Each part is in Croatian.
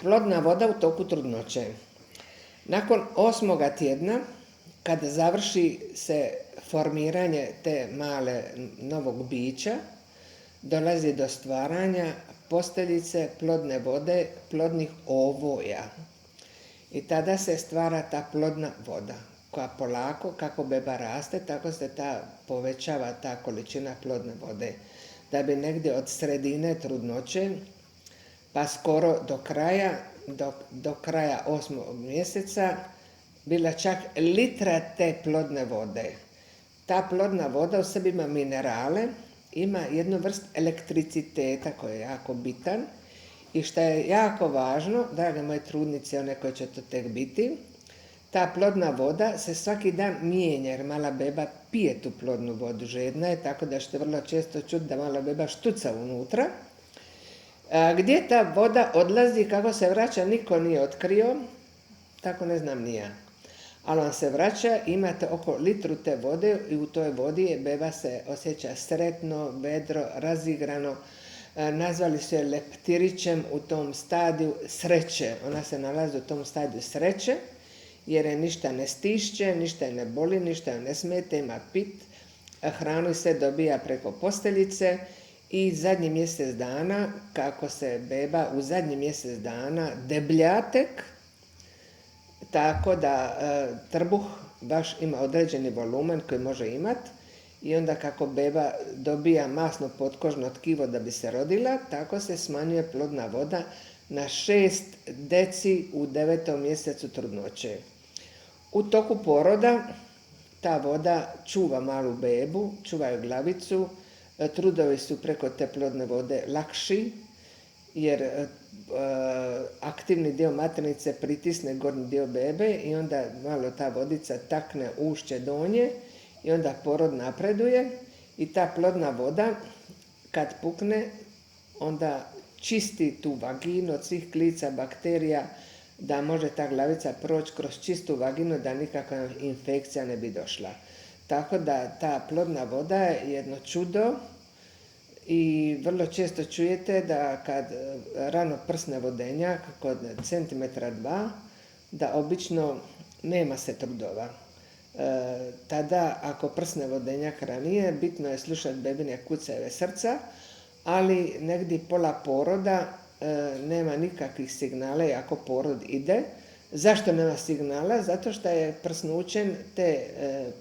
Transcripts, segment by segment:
Plodna voda u toku trudnoće. Nakon 8. tjedna, kada završi se formiranje te male novog bića, dolazi do stvaranja posteljice plodne vode, plodnih ovoja. I tada se stvara ta plodna voda, koja polako, kako beba raste, tako se povećava ta količina plodne vode. Da bi negdje od sredine trudnoće, pa skoro do kraja 8. mjeseca, bila čak litra te plodne vode. Ta plodna voda u sebi ima minerale, ima jednu vrst elektriciteta koji je jako bitan i što je jako važno, drage moje trudnice, one koje će to tek biti, ta plodna voda se svaki dan mijenja jer mala beba pije tu plodnu vodu, žedna je, tako da ćete vrlo često čuti da mala beba štuca unutra. Gdje ta voda odlazi, kako se vraća, niko nije otkrio, tako ne znam ni ja. Ali on se vraća, imate oko litru te vode i u toj vodi beba se osjeća sretno, vedro, razigrano. Nazvali su je leptirićem u tom stadiju sreće. Ona se nalazi u tom stadiju sreće jer je ništa ne stišće, ništa je ne boli, ništa je ne smete, ima pit, hranu se dobija preko posteljice i zadnji mjesec dana, kako se beba u zadnji mjesec dana deblja tek, tako da trbuh baš ima određeni volumen koji može imati i onda kako beba dobija masno potkožno tkivo da bi se rodila, tako se smanjuje plodna voda na 6 deci u 9. mjesecu trudnoće. U toku poroda ta voda čuva malu bebu, čuva joj glavicu, trudovi su preko te plodne vode lakši, jer aktivni dio maternice pritisne gornji dio bebe i onda malo ta vodica takne ušće donje i onda porod napreduje i ta plodna voda kad pukne onda čisti tu vaginu od svih klica, bakterija, da može ta glavica proći kroz čistu vaginu da nikakva infekcija ne bi došla. Tako da ta plodna voda je jedno čudo i vrlo često čujete da kad rano prsne vodenjak kod centimetra 2, da obično nema se trudova. Tada ako prsne vodenjak ranije, bitno je slušati bebine kucajeve srca, ali negdje pola poroda nema nikakvih signala ako porod ide. Zašto nema signala? Zato što je prsnućem te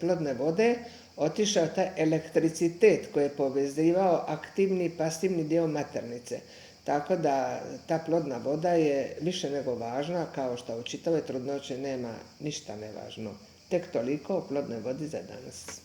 plodne vode otišao taj elektricitet koji je povezivao aktivni i pasivni dio maternice. Tako da ta plodna voda je više nego važna, kao što u čitavoj trudnoći nema ništa nevažno. Tek toliko o plodnoj vodi za danas.